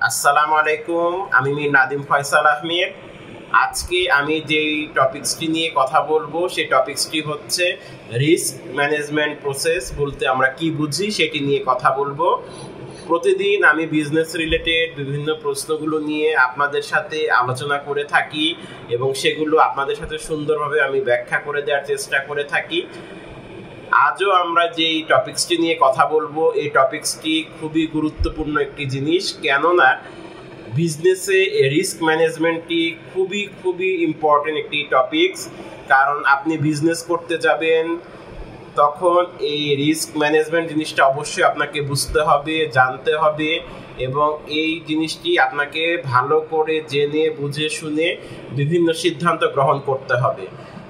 আসসালামু আলাইকুম, আমি মীর নাদিম ফয়সাল আহমেদ। আজকে আমি যেই টপিকসটি নিয়ে কথা বলবো সেই টপিকসটি হচ্ছে রিস্ক ম্যানেজমেন্ট প্রসেস বলতে আমরা কি বুঝি সেটি নিয়ে কথা বলবো। প্রতিদিন আমি বিজনেস রিলেটেড বিভিন্ন প্রশ্নগুলো নিয়ে আপনাদের সাথে আলোচনা করে থাকি এবং সেগুলো আপনাদের সাথে সুন্দরভাবে আমি ব্যাখ্যা করে দেওয়ার চেষ্টা করে থাকি। আজও আমরা যেই টপিকসটি নিয়ে কথা বলবো এই টপিকসটি খুবই গুরুত্বপূর্ণ একটি জিনিস, কেননা বিজনেসে রিস্ক ম্যানেজমেন্টটি খুবই ইম্পর্টেন্ট একটি টপিকস। কারণ আপনি বিজনেস করতে যাবেন তখন এই রিস্ক ম্যানেজমেন্ট জিনিসটা অবশ্যই আপনাকে বুঝতে হবে, জানতে হবে এবং এই জিনিসটি আপনাকে ভালো করে জেনে বুঝে শুনে বিভিন্ন সিদ্ধান্ত গ্রহণ করতে হবে।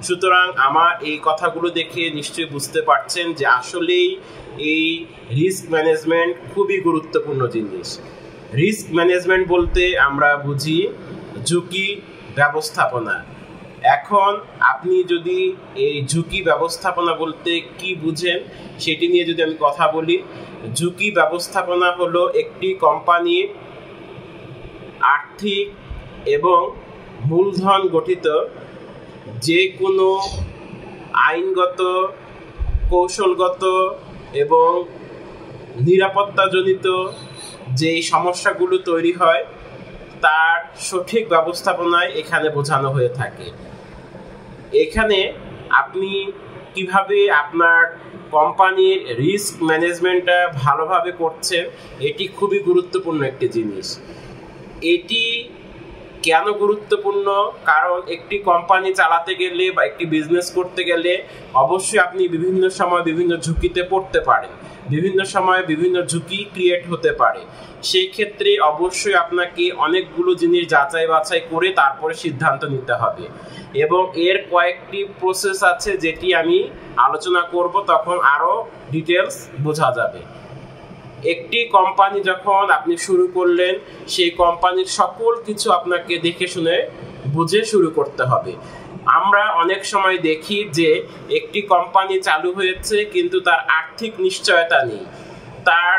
সুতরাং আমার এই কথাগুলো দেখে নিশ্চয়ই বুঝতে পারছেন যে আসলেই এই রিস্ক ম্যানেজমেন্ট খুবই গুরুত্বপূর্ণ জিনিস। রিস্ক ম্যানেজমেন্ট বলতে আমরা বুঝি ঝুঁকি ব্যবস্থাপনা। এখন আপনি যদি এই ঝুঁকি ব্যবস্থাপনা বলতে কি বুঝেন সেটি নিয়ে যদি আমি কথা বলি, ঝুঁকি ব্যবস্থাপনা হলো একটি কোম্পানির আর্থিক এবং মূলধন গঠিত যে কোনো আইনগত, কৌশলগত এবং নিরাপত্তাজনিত যেই সমস্যাগুলো তৈরি হয় তার সঠিক ব্যবস্থাপনায় এখানে বোঝানো হয়ে থাকে। এখানে আপনি কিভাবে আপনার কোম্পানির রিস্ক ম্যানেজমেন্টটা ভালোভাবে করছেন এটি খুবই গুরুত্বপূর্ণ একটি জিনিস। এটি কেন গুরুত্বপূর্ণ? কারণ একটি কোম্পানি চালাতে গেলে বা একটি বিজনেস করতে গেলে অবশ্যই আপনি বিভিন্ন সময় বিভিন্ন ঝুঁকিতে পড়তে পারেন, বিভিন্ন সময় বিভিন্ন ঝুঁকি ক্রিয়েট হতে পারে। সেই ক্ষেত্রে অবশ্যই আপনাকে অনেকগুলো জিনিস যাচাই বাছাই করে তারপরে সিদ্ধান্ত নিতে হবে এবং এর কয়েকটি প্রসেস আছে যেটি আমি আলোচনা করব, তখন আরও ডিটেলস বোঝা যাবে। একটি কোম্পানি যখন আপনি শুরু করলেন সেই কোম্পানির সকল কিছু আপনাকে দেখে শুনে বুঝে শুরু করতে হবে। আমরা অনেক সময় দেখি যে একটি কোম্পানি চালু হয়েছে কিন্তু তার আর্থিক নিশ্চয়তা নেই, তার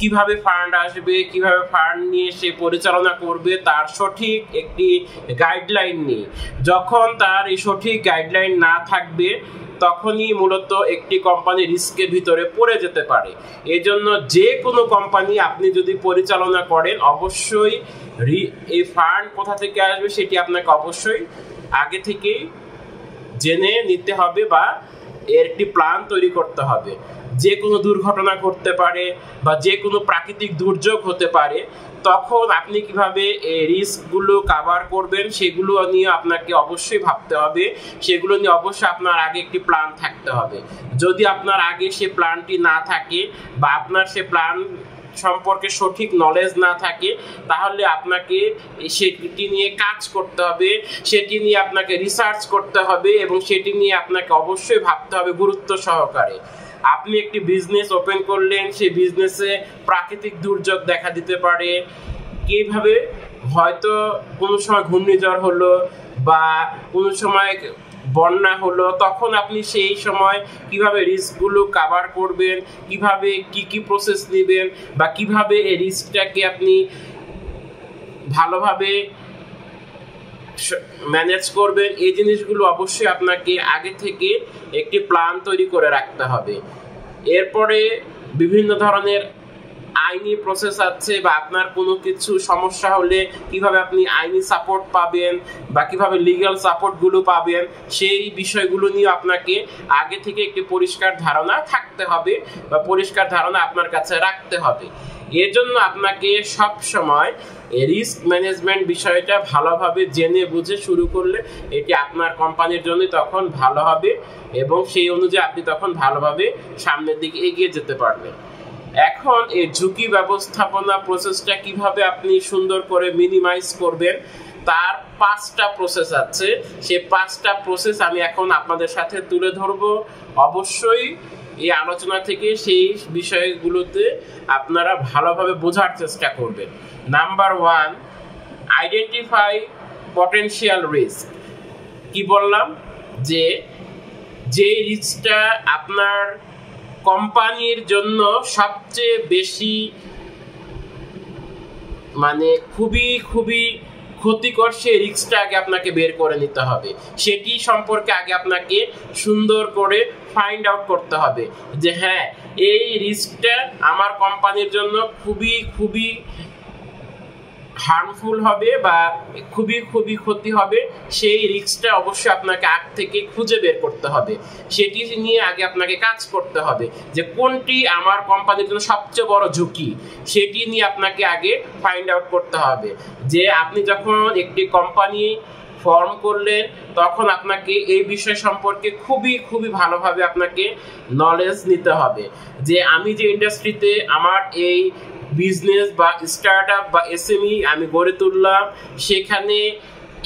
কিভাবে ফান্ড আসবে, কিভাবে ফান্ড নিয়ে সে পরিচালনা করবে তার সঠিক একটি গাইডলাইন নেই। যখন তার এই সঠিক গাইডলাইন না থাকবে তখনই মূলত একটি কোম্পানি রিস্কের ভিতরে পড়ে যেতে পারে। এজন্য যে কোনো কোম্পানি আপনি যদি পরিচালনা করেন অবশ্যই এই ফান্ড কোথা থেকে আসবে সেটি আপনাকে অবশ্যই আগে থেকেই জেনে নিতে হবে বা এর একটি প্ল্যান তৈরি করতে হবে। যে কোনো দুর্ঘটনা ঘটতে পারে বা যে কোনো প্রাকৃতিক দুর্যোগ হতে পারে, তখন আপনি কিভাবে এই রিস্কগুলো কাভার করবেন সেগুলো নিয়ে আপনাকে অবশ্যই ভাবতে হবে। সেগুলো নিয়ে অবশ্যই আপনার আগে একটি প্ল্যান থাকতে হবে। যদি আপনার আগে সে প্ল্যানটি না থাকে বা আপনার সে প্ল্যান সম্পর্কে সঠিক নলেজ না থাকে তাহলে আপনাকে সেটি নিয়ে কাজ করতে হবে, সেটি নিয়ে আপনাকে রিসার্চ করতে হবে এবং সেটি নিয়ে আপনাকে অবশ্যই ভাবতে হবে গুরুত্ব সহকারে। আপনি একটি বিজনেস ওপেন করলেন, সেই বিজনেসে প্রাকৃতিক দুর্যোগ দেখা দিতে পারে, কিভাবে হয়তো কোনো সময় ঘূর্ণিঝড় হলো বা কোনো সময় বন্যা হলো, তখন আপনি সেই সময় কিভাবে রিস্কগুলো কাভার করবেন, কিভাবে কি প্রসেস নেবেন বা কিভাবে এই রিস্কটাকে আপনি ভালোভাবে ম্যানেজ করবেন, এই জিনিসগুলো অবশ্যই আপনাকে আগে থেকে একটি প্ল্যান তৈরি করে রাখতে হবে। এরপরে বিভিন্ন ধরনের আইনি প্রসেস আছে বা আপনার কোনো কিছু সমস্যা হলে কিভাবে আপনি আইনি সাপোর্ট পাবেন বা কিভাবে লিগ্যাল সাপোর্টগুলো পাবেন সেই বিষয়গুলো নিয়ে আপনাকে আগে থেকে একটি পরিষ্কার ধারণা থাকতে হবে বা পরিষ্কার ধারণা আপনার কাছে রাখতে হবে। এর জন্য আপনাকে সব সময় রিস্ক ম্যানেজমেন্ট বিষয়টা ভালোভাবে জেনে বুঝে শুরু করলে এটি আপনার কোম্পানির জন্য তখন ভালো হবে এবং সেই অনুযায়ী আপনি তখন ভালোভাবে সামনের দিকে এগিয়ে যেতে পারবেন। এখন এই ঝুঁকি ব্যবস্থাপনা প্রসেসটা কিভাবে আপনি সুন্দর করে মিনিমাইজ করবেন তার 5টা প্রসেস আছে। সেই 5টা প্রসেস আমি এখন আপনাদের সাথে তুলে ধরবো। অবশ্যই এই আলোচনা থেকে সেই বিষয়গুলোতে আপনারা ভালোভাবে বোঝার চেষ্টা করবেন। Number 1, identify potential risk. কি বললাম? যে রিস্কটা আপনার কোম্পানির জন্য সবচেয়ে বেশি মানে খুবই খুবই ক্ষতিকর, সেই রিস্কটা আগে আপনাকে বের করে নিতে হবে। সেটি সম্পর্কে আগে আপনাকে সুন্দর করে ফাইন্ড আউট করতে হবে যে হ্যাঁ, এই রিস্কটা আমার কোম্পানির জন্য খুবই খুবই হার্মফুল হবে বা খুবই খুবই ক্ষতি হবে। সেই রিস্কটা অবশ্যই আপনাকে আগ থেকে খুঁজে বের করতে হবে, সেটি নিয়ে আগে আপনাকে কাজ করতে হবে যে কোনটি আমার কোম্পানির জন্য সবচেয়ে বড় ঝুঁকি, সেটি নিয়ে আপনাকে আগে ফাইন্ড আউট করতে হবে। যে আপনি যখন একটি কোম্পানি ফর্ম করলেন তখন আপনাকে এই বিষয় সম্পর্কে খুবই খুবই ভালোভাবে আপনাকে নলেজ নিতে হবে যে আমি যে ইন্ডাস্ট্রিতে আমার এই বিজনেস বা স্টার্টআপ বা এসএমই আমি গড়ে তুললাম, সেখানে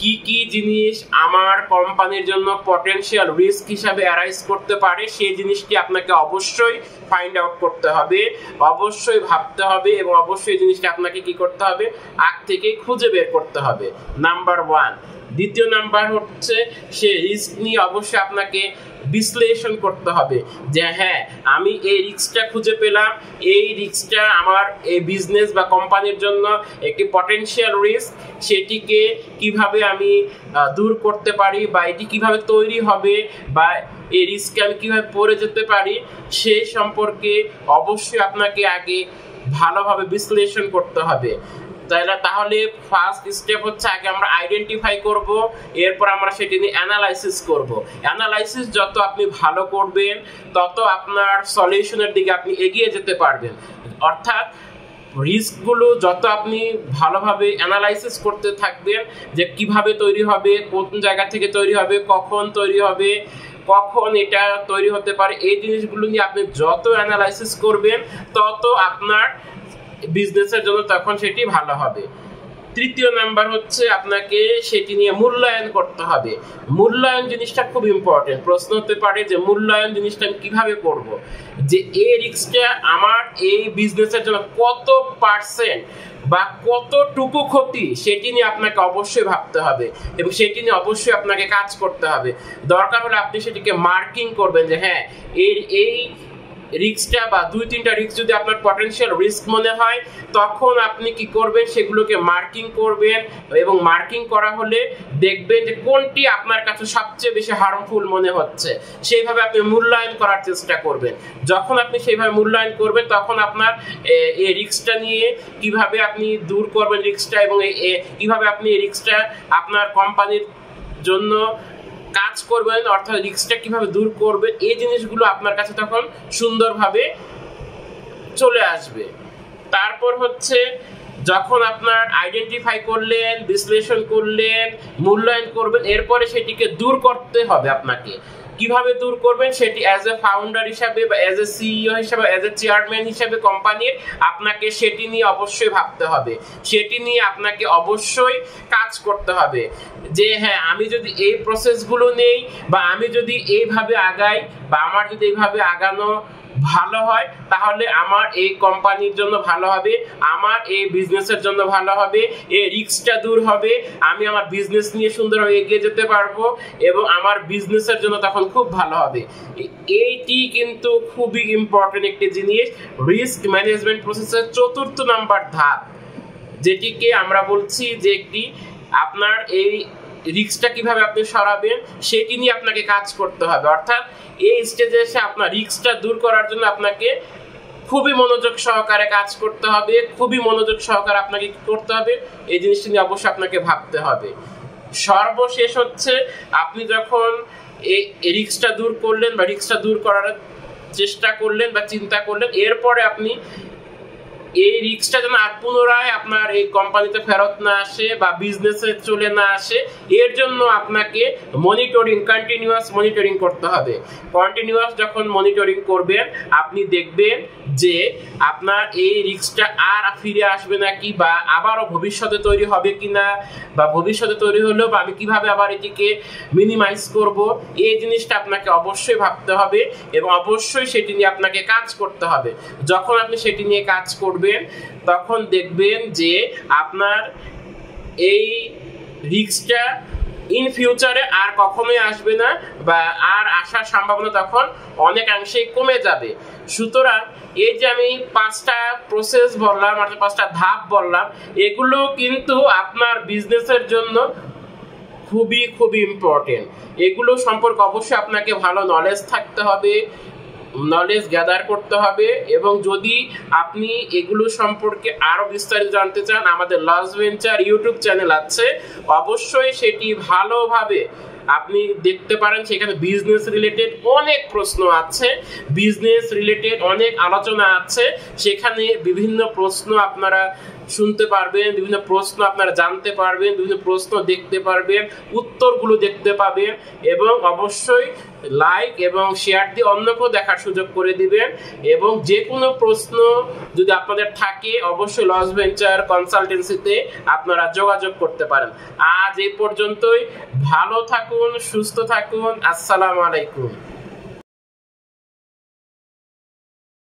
কি কি জিনিস আমার কোম্পানির জন্য পটেনশিয়াল রিস্ক হিসাবে অ্যারাইজ করতে পারে, সেই জিনিসটি আপনাকে অবশ্যই ফাইন্ড আউট করতে হবে, অবশ্যই ভাবতে হবে এবং অবশ্যই জিনিসটা আপনাকে কি করতে হবে, আগ থেকে খুঁজে বের করতে হবে। নাম্বার 1। দ্বিতীয় নাম্বার হচ্ছে সে রিস্ক নিয়ে অবশ্যই আপনাকে বিশ্লেষণ করতে হবে যে হ্যাঁ, আমি এই রিস্কটা খুঁজে পেলাম, এই রিস্কটা আমার এই বিজনেস বা কোম্পানির জন্য একটি পটেনশিয়াল রিস্ক, সেটিকে কিভাবে আমি দূর করতে পারি বা এটি কিভাবে তৈরি হবে বা এই রিস্কে আমি কিভাবে পড়ে যেতে পারি, সেই সম্পর্কে অবশ্যই আপনাকে আগে ভালোভাবে বিশ্লেষণ করতে হবে। তাহলে ফার্স্ট স্টেপ হচ্ছে আগে আমরা আইডেন্টিফাই করব, এরপর আমরা সেটি নিয়ে অ্যানালাইসিস করব। অ্যানালাইসিস যত আপনি ভালো করবেন তত আপনার সলিউশনের দিকে আপনি এগিয়ে যেতে পারবেন। অর্থাৎ রিস্কগুলো যত আপনি ভালোভাবে অ্যানালাইসিস করতে থাকবেন যে কিভাবে তৈরি হবে, কোন জায়গা থেকে তৈরি হবে, কখন তৈরি হবে, কখন এটা তৈরি হতে পারে, এই জিনিসগুলো নিয়ে আপনি যত অ্যানালাইসিস করবেন তত আপনার বিজনেসের জন্য তখন সেটি ভালো হবে। তৃতীয় নাম্বার হচ্ছে আপনাকে সেটি নিয়ে মূল্যায়ন করতে হবে। মূল্যায়ন জিনিসটা খুব ইম্পর্টেন্ট। প্রশ্ন হতে পারে যে মূল্যায়ন জিনিসটা আমি কিভাবে করব, যে এই রিস্কটা আমার এই বিজনেসের জন্য কত পার্সেন্ট বা কতটুকু ক্ষতি, সেটি নিয়ে আপনাকে অবশ্যই ভাবতে হবে এবং সেটি নিয়ে অবশ্যই আপনাকে কাজ করতে হবে। দরকার হলে আপনি সেটিকে মার্কিং করবেন যে হ্যাঁ, এই রিস্কটা বা 2-3টা রিস্ক যদি আপনার পটেনশিয়াল রিস্ক মনে হয় তখন আপনি কি করবেন, সেগুলোকে মার্কিং করবেন এবং মার্কিং করা হলে দেখবেন যে কোনটি আপনার কাছে সবচেয়ে বেশি হার্মফুল মনে হচ্ছে, সেইভাবে আপনি মূল্যায়ন করার চেষ্টা করবেন। যখন আপনি সেইভাবে মূল্যায়ন করবেন তখন আপনার এই রিস্কটা নিয়ে কিভাবে আপনি দূর করবেন রিস্কটা এবং কিভাবে আপনি এই রিস্কটা আপনার কোম্পানির জন্য কাজ করবেন, অর্থাৎ রিস্কটা কিভাবে দূর করবেন, এই জিনিসগুলো আপনার কাছে তখন সুন্দরভাবে চলে আসবে। তারপর হচ্ছে যখন আপনার আইডেন্টিফাই করলেন, বিশ্লেষণ করলেন, মূল্যায়ন করবেন, এরপরে সেটিকে দূর করতে হবে আপনাকে। কিভাবে দূর করবেন সেটি অ্যাজ এ ফাউন্ডার হিসাবে বা অ্যাজ এ সিইও হিসাবে, অ্যাজ এ চেয়ারম্যান হিসাবে কোম্পানির আপনাকে সেটি নিয়ে অবশ্যই ভাবতে হবে, সেটি নিয়ে আপনাকে অবশ্যই কাজ করতে হবে যে হ্যাঁ, আমি যদি এই প্রসেসগুলো নেই বা আমি যদি এইভাবে আগাই বা আমার যদি এইভাবে আগানো ভালো হয় তাহলে আমার এই কোম্পানির জন্য ভালো হবে, আমার এই বিজনেসের জন্য ভালো হবে, এই রিস্কটা দূর হবে, আমি আমার বিজনেস নিয়ে সুন্দরভাবে এগিয়ে যেতে পারবো এবং আমার বিজনেসের জন্য তখন খুব ভালো হবে। এইটি কিন্তু খুবই ইম্পর্টেন্ট একটি জিনিস, রিস্ক ম্যানেজমেন্ট প্রসেসের 4র্থ নাম্বার ধাপ, যেটিকে আমরা বলছি যে একটি আপনার এই রিস্কটা কিভাবে আপনি সরাবেন সেটি নিয়ে আপনাকে কাজ করতে হবে। অর্থাৎ এই স্টেজে এসে আপনার রিস্কটা দূর করার জন্য আপনাকে খুবই মনোযোগ সহকারে কাজ করতে হবে, খুবই মনোযোগ সহকারে আপনাকে কি করতে হবে, এই জিনিসটা নিয়ে অবশ্যই আপনাকে ভাবতে হবে। সর্বশেষ হচ্ছে আপনি যখন এই রিস্কটা দূর করলেন বা রিস্কটা দূর করার চেষ্টা করলেন বা চিন্তা করলেন, এরপরে আপনি এই রিস্কটা যেন আর পুনরায় আপনার এই কোম্পানিতে ফেরত না আসে বা বিজনেসে চলে না আসে, এর জন্য আপনাকে মনিটরিং, কন্টিনিউয়াস মনিটরিং করতে হবে। কন্টিনিউয়াস যখন মনিটরিং করবেন আপনি দেখবেন যে আপনার এই রিস্কটা আর ফিরে আসবে নাকি বা আবারও ভবিষ্যতে তৈরি হবে কিনা, বা ভবিষ্যতে তৈরি হলেও বা আমি কিভাবে আবার এটিকে মিনিমাইজ করব, এই জিনিসটা আপনাকে অবশ্যই ভাবতে হবে এবং অবশ্যই সেটি নিয়ে আপনাকে কাজ করতে হবে। যখন আপনি সেটি নিয়ে কাজ করবেন তখন দেখবেন যে আপনার এই রিস্কটা ইন ফিউচারে আর কখনোই আসবে না, বা আর আসার সম্ভাবনা তখন অনেকাংশেই কমে যাবে। সুতরাং এই যে আমি 5টা প্রসেস বললাম, অর্থাৎ 5টা ধাপ বললাম, এগুলো কিন্তু আপনার বিজনেসের জন্য খুবই খুবই ইম্পর্টেন্ট। এগুলো সম্পর্কে অবশ্যই আপনাকে ভালো নলেজ থাকতে হবে, নলেজ গ্যাদার করতে হবে। এবং যদি আপনি এগুলো সম্পর্কে আরো বিস্তারিত জানতে চান, আমাদের লস ভেঞ্চার ইউটিউব চ্যানেল আছে, অবশ্যই সেটি ভালোভাবে আপনি দেখতে পারেন। সেখানে বিজনেস রিলেটেড অনেক প্রশ্ন আছে, বিজনেস রিলেটেড অনেক আলোচনা আছে। সেখানে বিভিন্ন প্রশ্ন আপনারা শুনতে পারবেন, বিভিন্ন প্রশ্ন আপনারা জানতে পারবেন, বিভিন্ন প্রশ্ন দেখতে পারবেন, উত্তরগুলো দেখতে পাবেন। এবং অবশ্যই লাইক এবং শেয়ার দিয়ে অন্যকেও দেখার সুযোগ করে দিবেন। এবং যে কোনো প্রশ্ন যদি আপনাদের থাকে, অবশ্যই লস ভেঞ্চার কনসালটেন্সিতে আপনারা যোগাযোগ করতে পারেন। আজ এই পর্যন্তই। ভালো থাকুন, সুস্থ থাকুন। আসসালামু আলাইকুম।